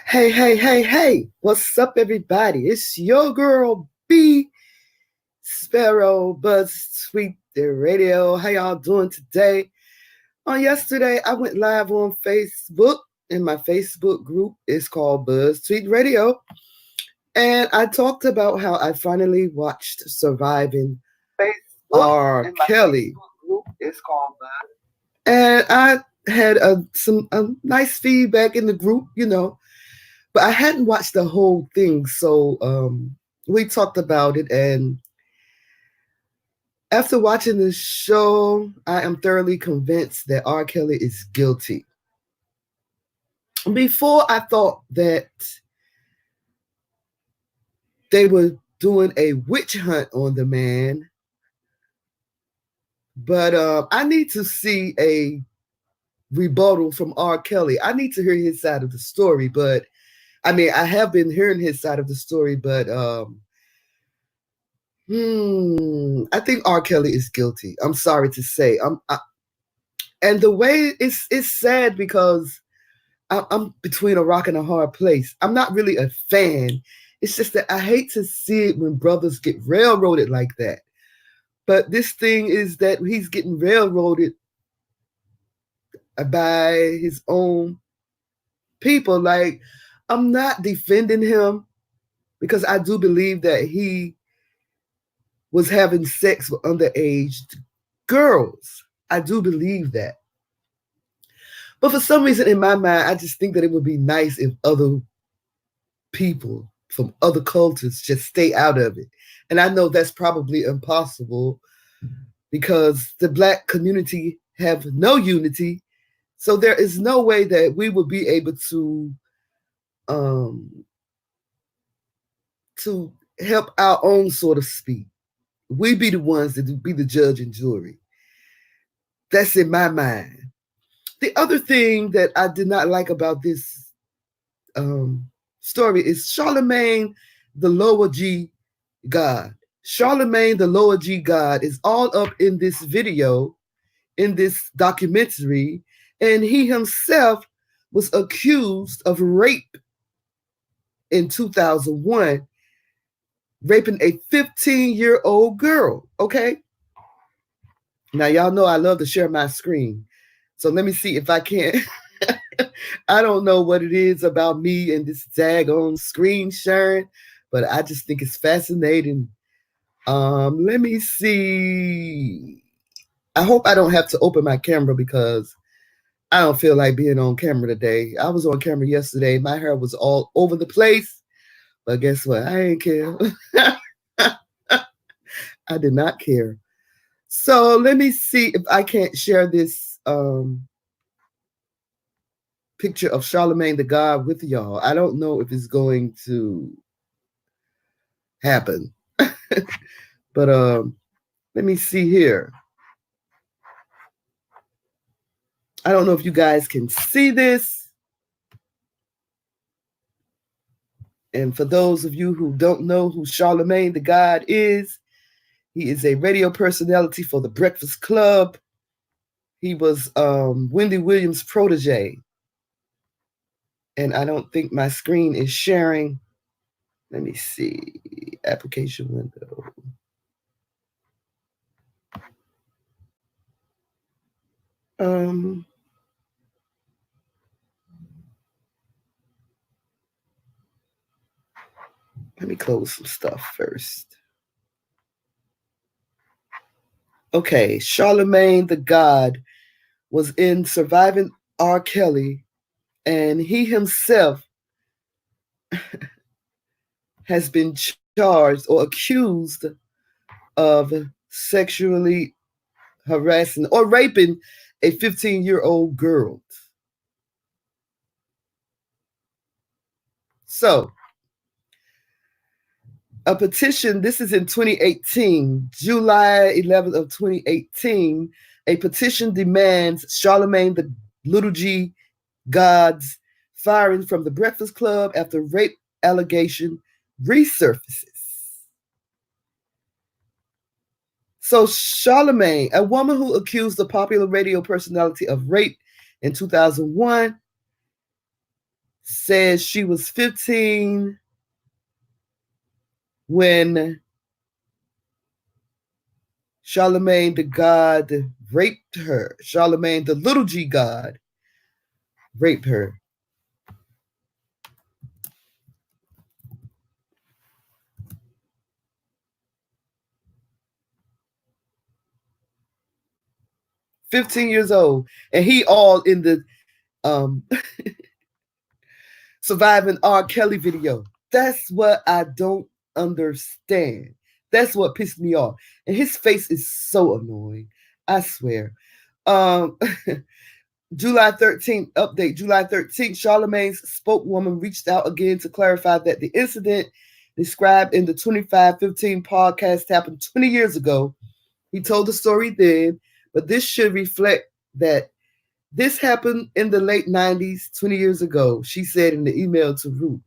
Hey, hey, hey, hey, what's up, everybody? It's your girl, B Sparrow, Buzz Sweet the Radio. How y'all doing today? On yesterday, I went live on Facebook, and my Facebook group is called Buzz Sweet Radio. And I talked about how I finally watched Surviving R. Kelly. Group is called Buzz. And I had some nice feedback in the group. But I hadn't watched the whole thing, so we talked about it. And after watching the show, I am thoroughly convinced that R. Kelly is guilty. Before, I thought that they were doing a witch hunt on the man, but I need to see a rebuttal from R. Kelly. I need to hear his side of the story, but I mean, I have been hearing his side of the story, but I think R. Kelly is guilty. I'm sorry to say. And the way it's sad because I'm between a rock and a hard place. I'm not really a fan. It's just that I hate to see it when brothers get railroaded like that. But this thing is that he's getting railroaded by his own people. Like, I'm not defending him because I do believe that he was having sex with underage girls. I do believe that. But for some reason in my mind, I just think that it would be nice if other people from other cultures just stay out of it. And I know that's probably impossible because the Black community have no unity. So there is no way that we would be able to help our own, so to speak. We be the ones that be the judge and jury. That's in my mind. The other thing that I did not like about this story is Charlamagne, the lower G God. Charlamagne, the lower G God, is all up in this video, in this documentary, and he himself was accused of rape in 2001, raping a 15-year-old girl, okay? Now, y'all know I love to share my screen. So let me see if I can. I don't know what it is about me and this daggone screen sharing, but I just think it's fascinating. Let me see. I hope I don't have to open my camera because I don't feel like being on camera today. I was on camera yesterday. My hair was all over the place, but guess what? I ain't care. I did not care. So let me see if I can't share this picture of Charlamagne the God with y'all. I don't know if it's going to happen. But let me see here. I don't know if you guys can see this. And for those of you who don't know who Charlamagne the God is, he is a radio personality for The Breakfast Club. He was Wendy Williams' protege. And I don't think my screen is sharing. Let me see. Application window. Let me close some stuff first. Okay, Charlamagne the God was in Surviving R. Kelly, and he himself has been charged or accused of sexually harassing or raping a 15-year-old girl. So, a petition, this is in 2018, July 11th of 2018, a petition demands Charlamagne the Little G God's firing from The Breakfast Club after rape allegation resurfaces. So Charlamagne, a woman who accused the popular radio personality of rape in 2001, says she was 15 when Charlamagne the God raped her. Charlamagne the little G God raped her. "15 years old," and he all in the Surviving R. Kelly video. That's what I don't understand. That's what pissed me off. And his face is so annoying. I swear. Um, July 13th update. July 13th, Charlamagne's spokeswoman reached out again to clarify that the incident described in the 2515 podcast happened 20 years ago. He told the story then, but this should reflect that this happened in the late 90s, 20 years ago, she said in the email to Root.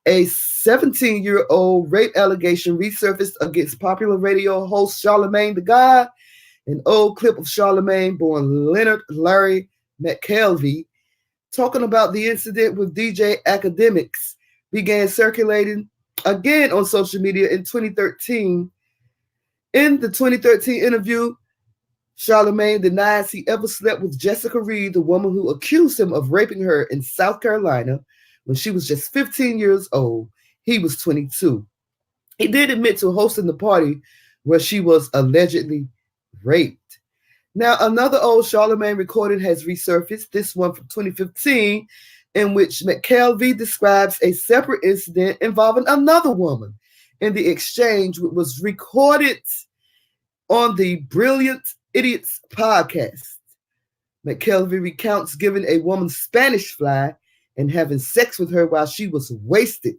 A 17-year-old rape allegation resurfaced against popular radio host Charlamagne the God. An old clip of Charlamagne, born Leonard Larry McKelvey, talking about the incident with DJ Academics began circulating again on social media in 2013. In the 2013 interview, Charlamagne denies he ever slept with Jessica Reed, the woman who accused him of raping her in South Carolina when she was just 15 years old. He was 22. He did admit to hosting the party where she was allegedly raped. Now, another old Charlamagne recording has resurfaced, this one from 2015, in which McKelvey describes a separate incident involving another woman. In the exchange, which was recorded on the Brilliant Idiots podcast, McKelvey recounts giving a woman SpanishFly and having sex with her while she was wasted.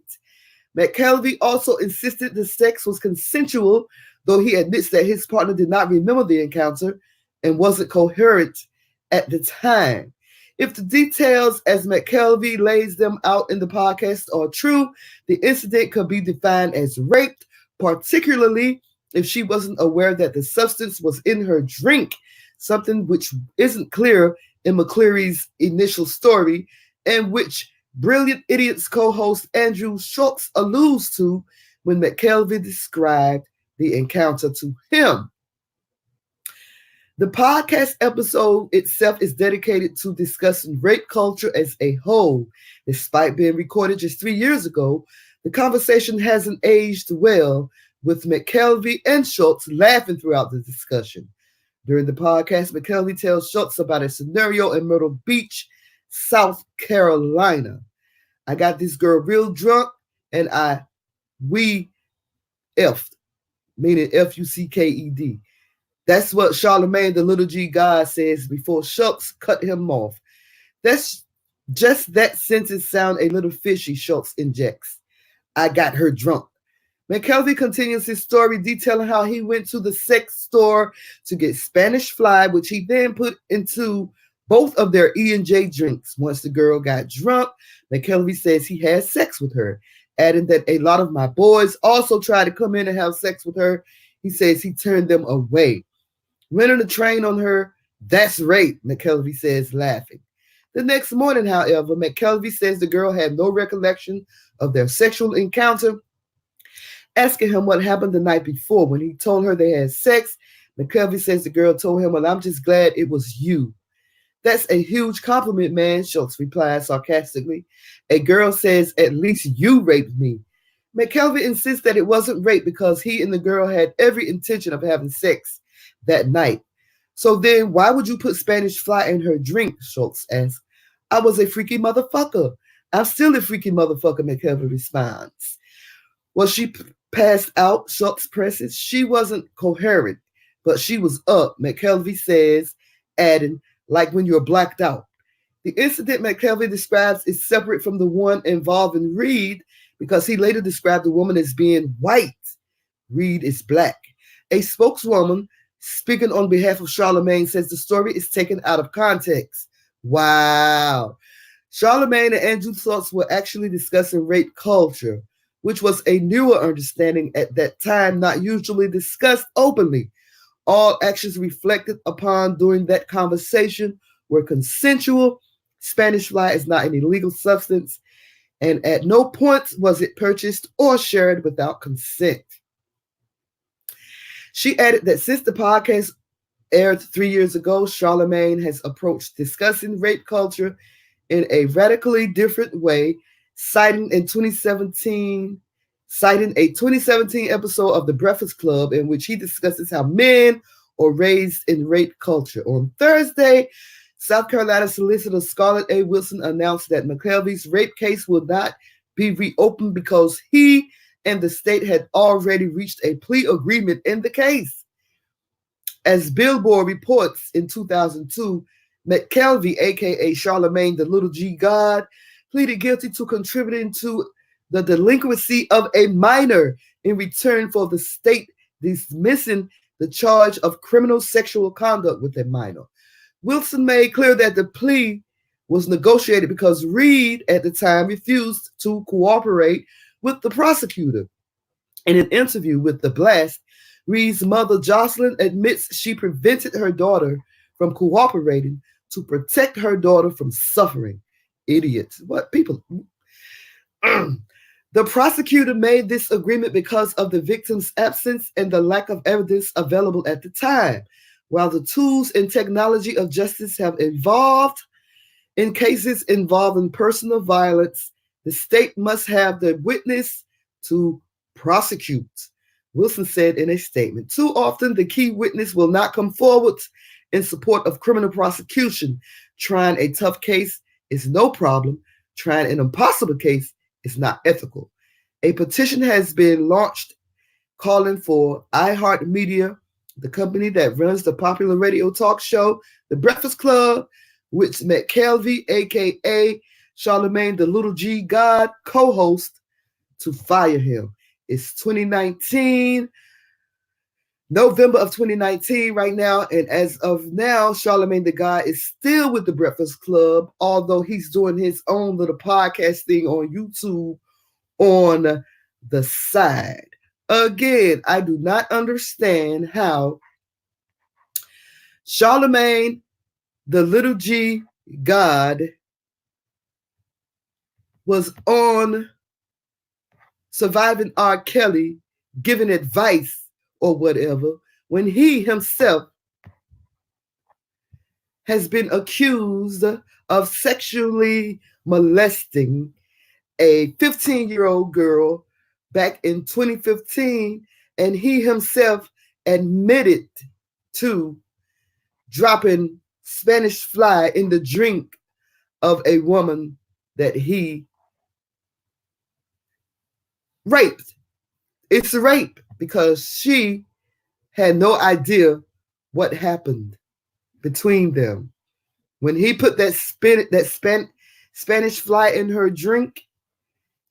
McKelvey also insisted the sex was consensual, though he admits that his partner did not remember the encounter and wasn't coherent at the time. If the details as McKelvey lays them out in the podcast are true, the incident could be defined as rape, particularly if she wasn't aware that the substance was in her drink, something which isn't clear in McCleary's initial story, and which Brilliant Idiots co-host Andrew Schultz alludes to when McKelvey described the encounter to him. The podcast episode itself is dedicated to discussing rape culture as a whole. Despite being recorded just 3 years ago, the conversation hasn't aged well, with McKelvey and Schultz laughing throughout the discussion. During the podcast, McKelvey tells Schultz about a scenario in Myrtle Beach, South Carolina. "I got this girl real drunk and we effed," meaning F-U-C-K-E-D. That's what Charlamagne the little G God says before Schultz cut him off. That's just that sentence sound a little fishy, Schultz injects. "I got her drunk." McKelvey continues his story detailing how he went to the sex store to get SpanishFly, which he then put into both of their E&J drinks. Once the girl got drunk, McKelvey says he had sex with her, adding that a lot of my boys also tried to come in and have sex with her. He says he turned them away. "Renting a train on her, that's rape," McKelvey says, laughing. The next morning, however, McKelvey says the girl had no recollection of their sexual encounter. Asking him what happened the night before when he told her they had sex, McKelvey says the girl told him, "Well, I'm just glad it was you." "That's a huge compliment, man," Schultz replies sarcastically. "A girl says, 'At least you raped me.'" McKelvey insists that it wasn't rape because he and the girl had every intention of having sex that night. "So then why would you put SpanishFly in her drink?" Schultz asks. "I was a freaky motherfucker. I'm still a freaky motherfucker," McKelvey responds. "Well, she passed out," Schultz presses. "She wasn't coherent, but she was up," McKelvey says, adding, "like when you're blacked out." The incident McKelvey describes is separate from the one involving Reed because he later described the woman as being white. Reed is black. A spokeswoman speaking on behalf of Charlamagne says the story is taken out of context. Wow. Charlamagne and Andrew Schultz were actually discussing rape culture, which was a newer understanding at that time, not usually discussed openly. All actions reflected upon during that conversation were consensual. SpanishFly is not an illegal substance. and at no point was it purchased or shared without consent. She added that since the podcast aired 3 years ago, Charlamagne has approached discussing rape culture in a radically different way, citing a 2017 episode of The Breakfast Club in which he discusses how men are raised in rape culture. On Thursday, South Carolina Solicitor Scarlett A. Wilson announced that McKelvey's rape case will not be reopened because he and the state had already reached a plea agreement in the case. As Billboard reports, in 2002, McKelvey, aka Charlamagne the Little G God, pleaded guilty to contributing to the delinquency of a minor in return for the state dismissing the charge of criminal sexual conduct with a minor. Wilson made clear that the plea was negotiated because Reed at the time refused to cooperate with the prosecutor. In an interview with The Blast, Reed's mother, Jocelyn, admits she prevented her daughter from cooperating to protect her daughter from suffering. Idiots. What people? The prosecutor made this agreement because of the victim's absence and the lack of evidence available at the time. While the tools and technology of justice have evolved in cases involving personal violence, the state must have the witness to prosecute, Wilson said in a statement. Too often, the key witness will not come forward in support of criminal prosecution. Trying a tough case is no problem. Trying an impossible case is not ethical. A petition has been launched calling for iHeartMedia, the company that runs the popular radio talk show, The Breakfast Club, which McKelvey, a.k.a. Charlamagne the Little G God, co-host, to fire him. It's 2019, November of 2019 right now, and as of now, Charlamagne the God is still with The Breakfast Club, although he's doing his own little podcast thing on YouTube on the side. Again, I do not understand how Charlamagne the Little G God was on Surviving R. Kelly giving advice or whatever when he himself has been accused of sexually molesting a 15-year-old girl back in 2015, and he himself admitted to dropping SpanishFly in the drink of a woman that he raped. It's a rape because she had no idea what happened between them. When he put that SpanishFly in her drink,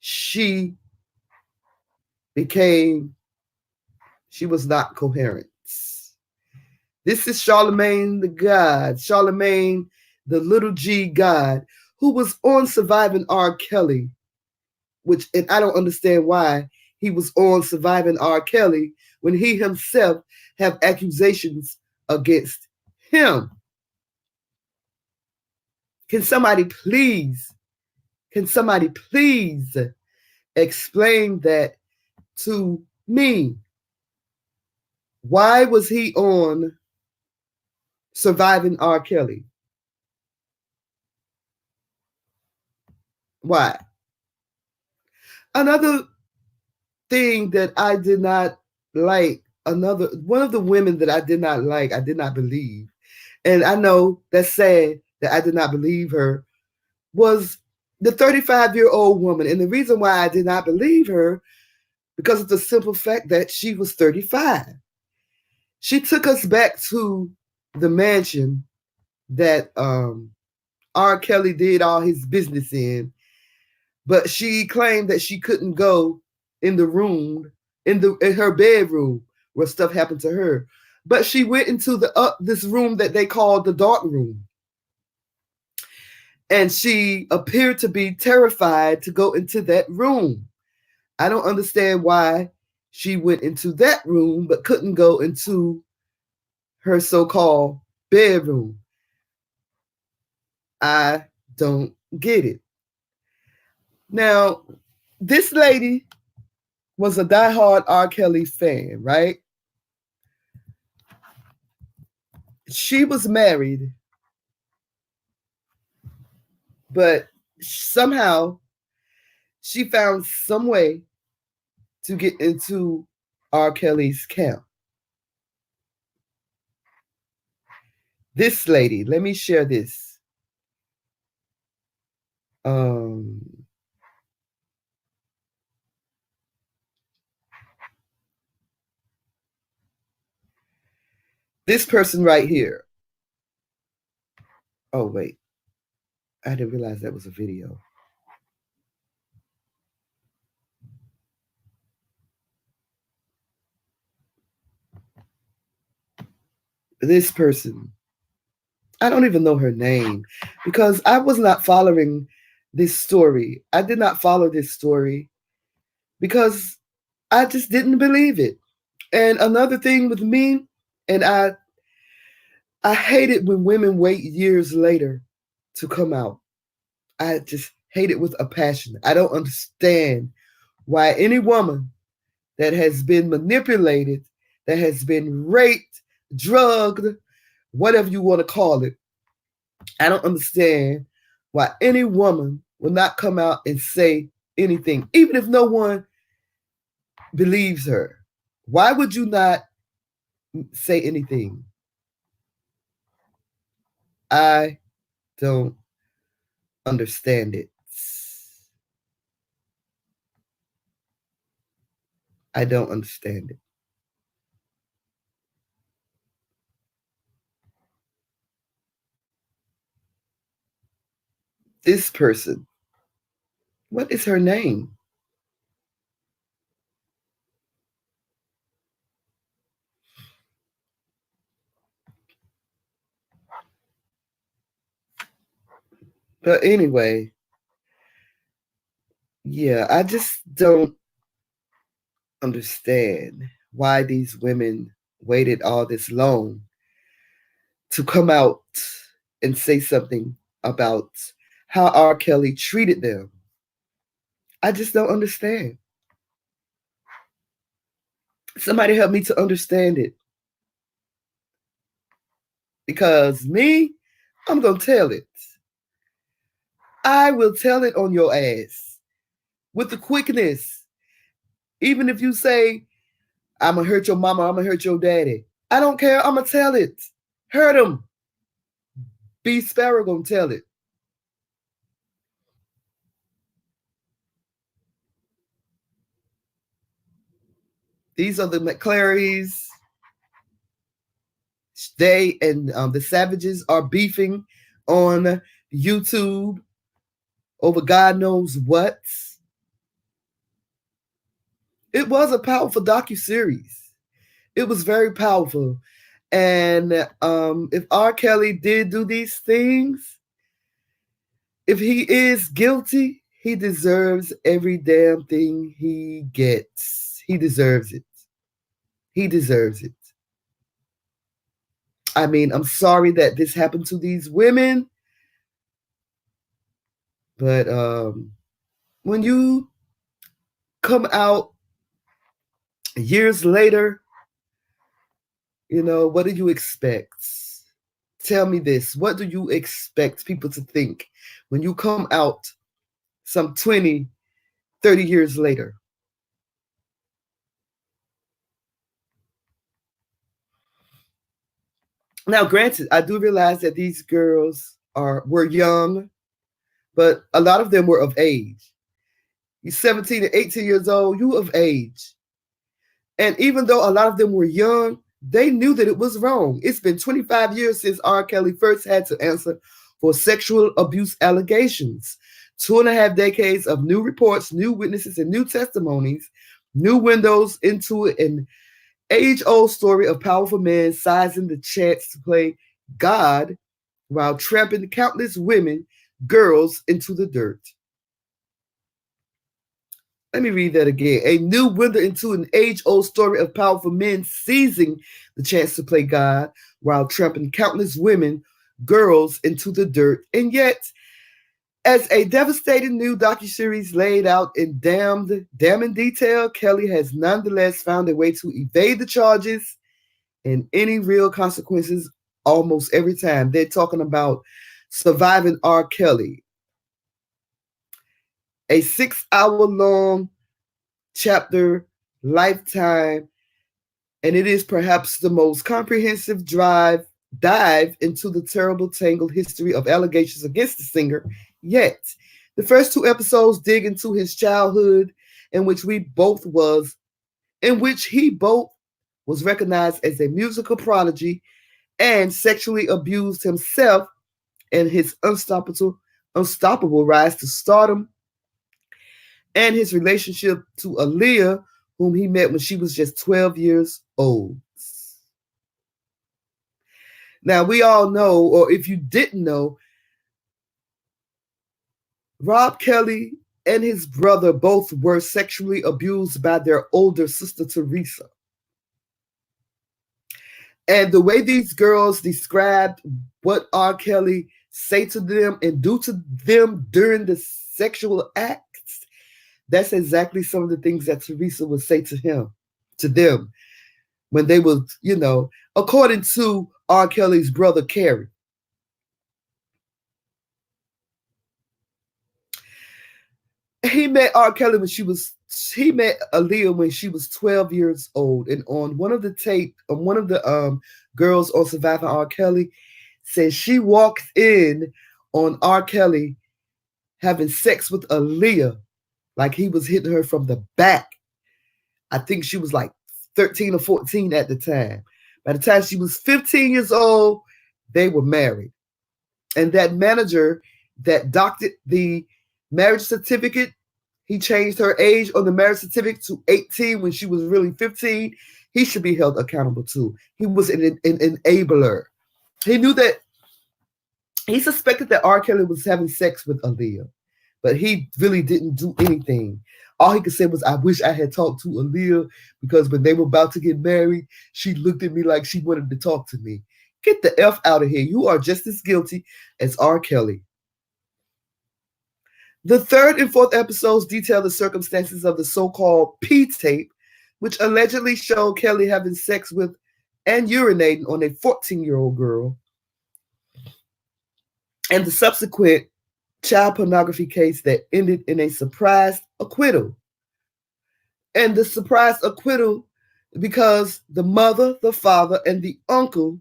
she was not coherent. This is Charlamagne the God, Charlamagne the Little G God, who was on Surviving R. Kelly, and I don't understand why he was on Surviving R. Kelly when he himself have accusations against him. Can somebody please explain that to me? Why was he on Surviving R. Kelly? Why? Another thing that I did not like, one of the women that I did not like, I did not believe, and I know that's sad that I did not believe her, was the 35-year-old woman. And the reason why I did not believe her, because of the simple fact that she was 35. She took us back to the mansion that R. Kelly did all his business in, but she claimed that she couldn't go in the room, in her bedroom where stuff happened to her. But she went into this room that they called the dark room. And she appeared to be terrified to go into that room. I don't understand why she went into that room but couldn't go into her so-called bedroom. I don't get it. Now, this lady was a diehard R. Kelly fan, right? She was married, but somehow she found some way to get into R. Kelly's camp. This lady, let me share this. This person right here. Oh, wait. I didn't realize that was a video. This person, I don't even know her name because I was not following this story. I did not follow this story because I just didn't believe it. And another thing with me, and I hate it when women wait years later to come out. I just hate it with a passion. I don't understand why any woman that has been manipulated, that has been raped, drugged, whatever you want to call it, I don't understand why any woman will not come out and say anything, even if no one believes her. Why would you not say anything? I don't understand it. I don't understand it. This person, what is her name? But anyway, yeah, I just don't understand why these women waited all this long to come out and say something about how R. Kelly treated them. I just don't understand. Somebody help me to understand it. Because me, I'm going to tell it. I will tell it on your ass with the quickness. Even if you say, I'm going to hurt your mama, I'm going to hurt your daddy. I don't care. I'm going to tell it. Hurt him. B. Sparrow going to tell it. These are the McClarys. They and the Savages are beefing on YouTube over God knows what. It was a powerful docuseries. It was very powerful. And if R. Kelly did do these things, if he is guilty, he deserves every damn thing he gets. He deserves it. He deserves it. I mean, I'm sorry that this happened to these women, but when you come out years later, you know, what do you expect? Tell me this. What do you expect people to think when you come out some 20, 30 years later? Now, granted, I do realize that these girls were young, but a lot of them were of age. You're 17 and 18 years old, you of age. And even though a lot of them were young, they knew that it was wrong. It's been 25 years since R. Kelly first had to answer for sexual abuse allegations. 2.5 decades of new reports, new witnesses, and new testimonies, new windows into an age-old story of powerful men seizing the chance to play God while tramping countless women, girls into the dirt. Let me read that again. A new window into an age-old story of powerful men seizing the chance to play God while trampling countless women, girls into the dirt. And yet, As a devastating new docuseries laid out in damning detail, Kelly has nonetheless found a way to evade the charges and any real consequences almost every time. They're talking about Surviving R. Kelly, a 6-hour long chapter, lifetime, and it is perhaps the most comprehensive dive into the terrible tangled history of allegations against the singer yet. The first 2 episodes dig into his childhood, in which he both was recognized as a musical prodigy and sexually abused himself, and his unstoppable rise to stardom, and his relationship to Aaliyah, whom he met when she was just 12 years old. Now, we all know, or if you didn't know, Rob Kelly and his brother both were sexually abused by their older sister, Teresa. And the way these girls described what R. Kelly say to them and do to them during the sexual acts, that's exactly some of the things that Teresa would say to them, when they would, according to R. Kelly's brother, Kerry. He met Aaliyah when she was 12 years old, and on one of the girls on Surviving R. Kelly says she walked in on R. Kelly having sex with Aaliyah, like he was hitting her from the back. I think she was like 13 or 14 at the time. By the time she was 15 years old, they were married. And that manager that doctored the marriage certificate, he changed her age on the marriage certificate to 18 when she was really 15. He should be held accountable too. He was an enabler. He suspected that R. Kelly was having sex with Aaliyah, but he really didn't do anything. All he could say was, I wish I had talked to Aaliyah, because when they were about to get married, she looked at me like she wanted to talk to me. Get the F out of here. You are just as guilty as R. Kelly. The 3rd and 4th episodes detail the circumstances of the so-called P tape, which allegedly showed Kelly having sex with and urinating on a 14-year-old girl, and the subsequent child pornography case that ended in a surprise acquittal. And the surprise acquittal because the mother, the father, and the uncle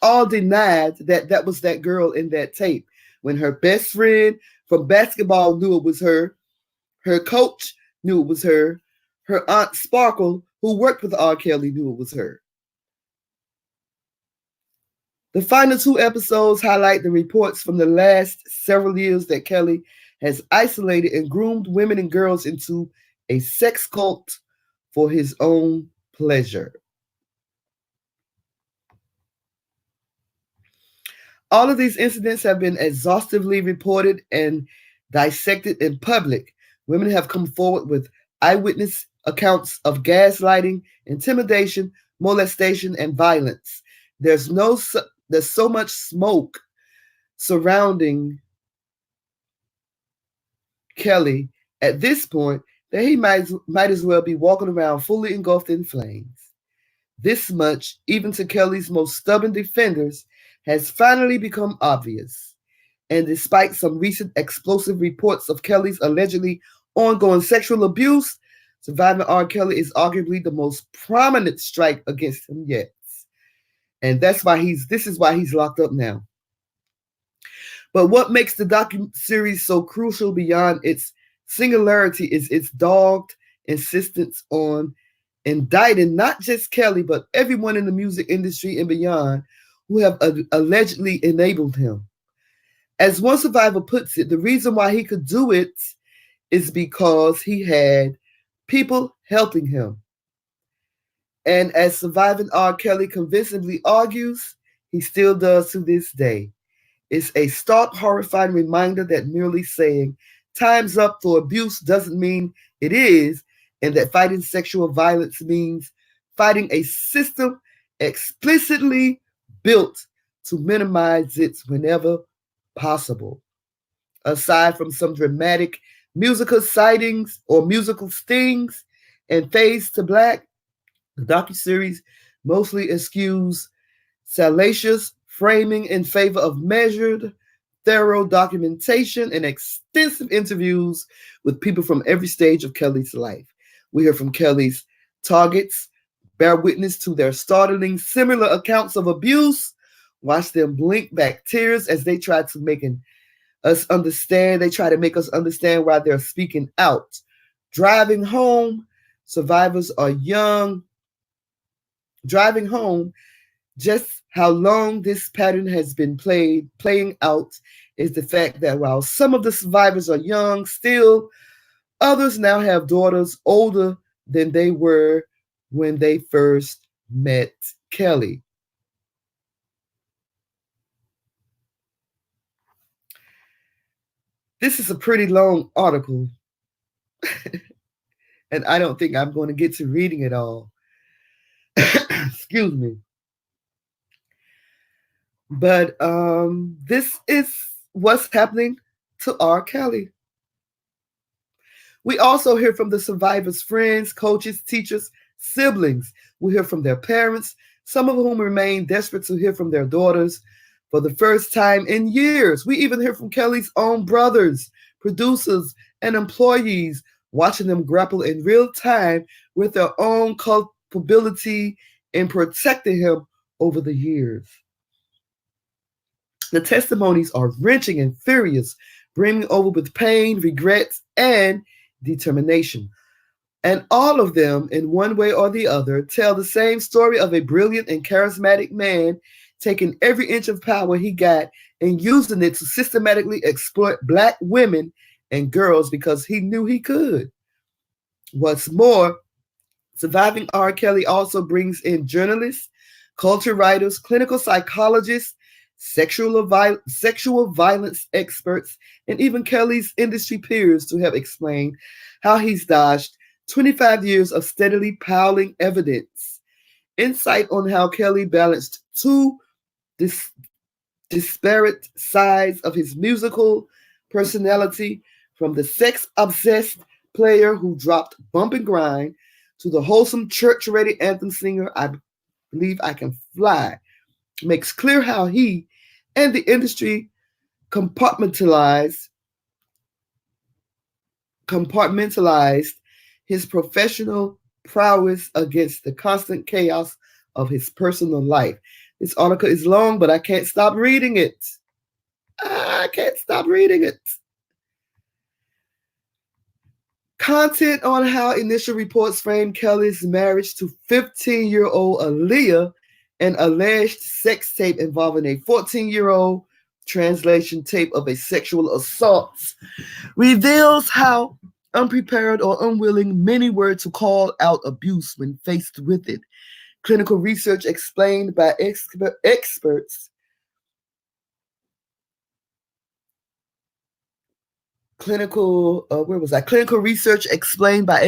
all denied that was that girl in that tape, when her best friend from basketball knew it was her coach knew it was her Aunt Sparkle, who worked with R. Kelly, knew it was her. The final 2 episodes highlight the reports from the last several years that Kelly has isolated and groomed women and girls into a sex cult for his own pleasure. All of these incidents have been exhaustively reported and dissected in public. Women have come forward with eyewitness accounts of gaslighting, intimidation, molestation, and violence. There's so much smoke surrounding Kelly at this point that he might as well be walking around fully engulfed in flames. This much, even to Kelly's most stubborn defenders, has finally become obvious. And despite some recent explosive reports of Kelly's allegedly ongoing sexual abuse, Surviving R. Kelly is arguably the most prominent strike against him yet. And this is why he's locked up now. But what makes the docuseries so crucial beyond its singularity is its dogged insistence on indicting not just Kelly, but everyone in the music industry and beyond who have allegedly enabled him. As one survivor puts it, the reason why he could do it is because he had people helping him. And as Surviving R. Kelly convincingly argues, he still does to this day. It's a stark, horrifying reminder that merely saying time's up for abuse doesn't mean it is, and that fighting sexual violence means fighting a system explicitly built to minimize it whenever possible. Aside from some dramatic musical sightings or musical stings and fades to black, the docuseries mostly eschews salacious framing in favor of measured, thorough documentation and extensive interviews with people from every stage of Kelly's life. We hear from Kelly's targets, bear witness to their startling similar accounts of abuse, watch them blink back tears as they try to make us understand. They try to make us understand why they're speaking out. Driving home, survivors are young. Driving home, just how long this pattern has been playing out is the fact that while some of the survivors are young still, others now have daughters older than they were when they first met Kelly. This is a pretty long article, and I don't think I'm going to get to reading it all. Excuse me. But this is what's happening to R. Kelly. We also hear from the survivors' friends, coaches, teachers, siblings. We hear from their parents, some of whom remain desperate to hear from their daughters for the first time in years. We even hear from Kelly's own brothers, producers, and employees, watching them grapple in real time with their own culpability in protecting him over the years. The testimonies are wrenching and furious, brimming over with pain, regrets, and determination. And all of them, in one way or the other, tell the same story of a brilliant and charismatic man taking every inch of power he got and using it to systematically exploit Black women and girls because he knew he could. What's more, Surviving R. Kelly also brings in journalists, culture writers, clinical psychologists, sexual violence experts, and even Kelly's industry peers to help explain how he's dodged 25 years of steadily piling evidence. Insight on how Kelly balanced two disparate sides of his musical personality, from the sex-obsessed player who dropped Bump and Grind to the wholesome church-ready anthem singer I Believe I Can Fly, makes clear how he and the industry compartmentalized his professional prowess against the constant chaos of his personal life. This article is long, but I can't stop reading it. I can't stop reading it. Content on how initial reports framed Kelly's marriage to 15-year-old Aaliyah, an alleged sex tape involving a 14-year-old, translation tape of a sexual assault, reveals how unprepared or unwilling many were to call out abuse when faced with it. Clinical research explained by experts Clinical research explained by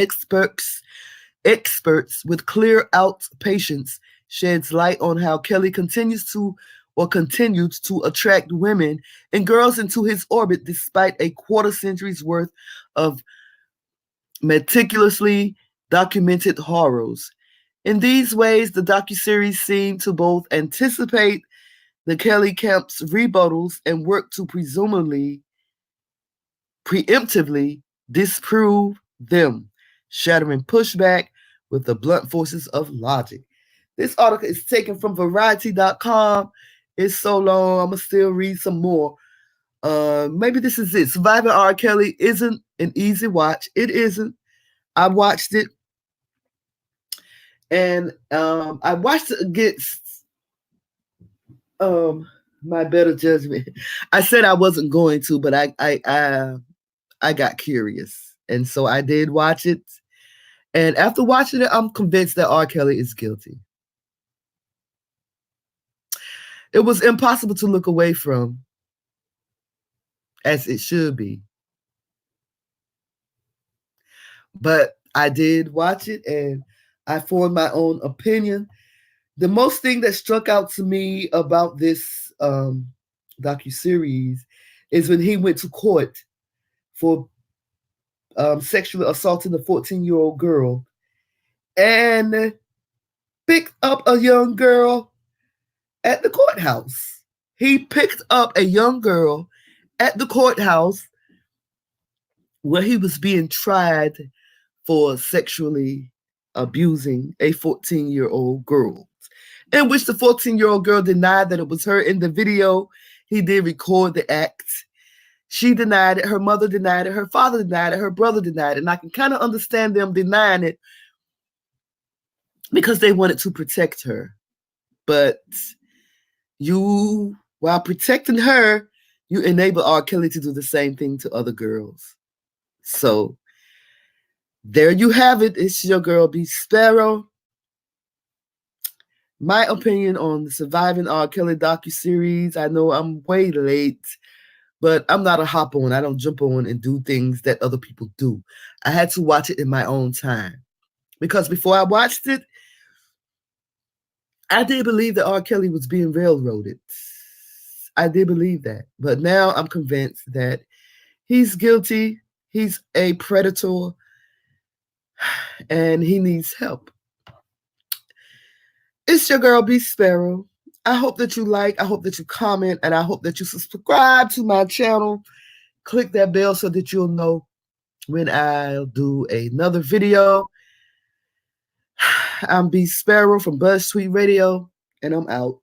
experts with clear out patients sheds light on how Kelly continued to attract women and girls into his orbit despite a quarter century's worth of meticulously documented horrors. In these ways, the docuseries seemed to both anticipate the Kelly camp's rebuttals and work to preemptively disprove them, shattering pushback with the blunt forces of logic. This article is taken from Variety.com. It's so long, I'm going to still read some more. Maybe this is it. Surviving R. Kelly isn't an easy watch. It isn't. I watched it, and I watched it against my better judgment. I said I wasn't going to, but I got curious, and so I did watch it. And after watching it, I'm convinced that R. Kelly is guilty. It was impossible to look away from, as it should be. But I did watch it, and I formed my own opinion. The most thing that struck out to me about this docuseries is when he went to court for sexually assaulting a 14-year-old girl and picked up a young girl at the courthouse. He picked up a young girl at the courthouse where he was being tried for sexually abusing a 14-year-old girl, in which the 14-year-old girl denied that it was her in the video. He did record the act. She denied it. Her mother denied it. Her father denied it. Her brother denied it. And I can kind of understand them denying it because they wanted to protect her. But you, while protecting her, you enable R. Kelly to do the same thing to other girls. So there you have it. It's your girl, B. Sparrow. My opinion on the Surviving R. Kelly docuseries. I know I'm way late, but I'm not a hop on. I don't jump on and do things that other people do. I had to watch it in my own time. Because before I watched it, I did believe that R. Kelly was being railroaded. I did believe that. But now I'm convinced that he's guilty. He's a predator. And he needs help. It's your girl, B. Sparrow. I hope that you like, I hope that you comment, and I hope that you subscribe to my channel. Click that bell so that you'll know when I'll do another video. I'm B. Sparrow from BuzzSweet Radio, and I'm out.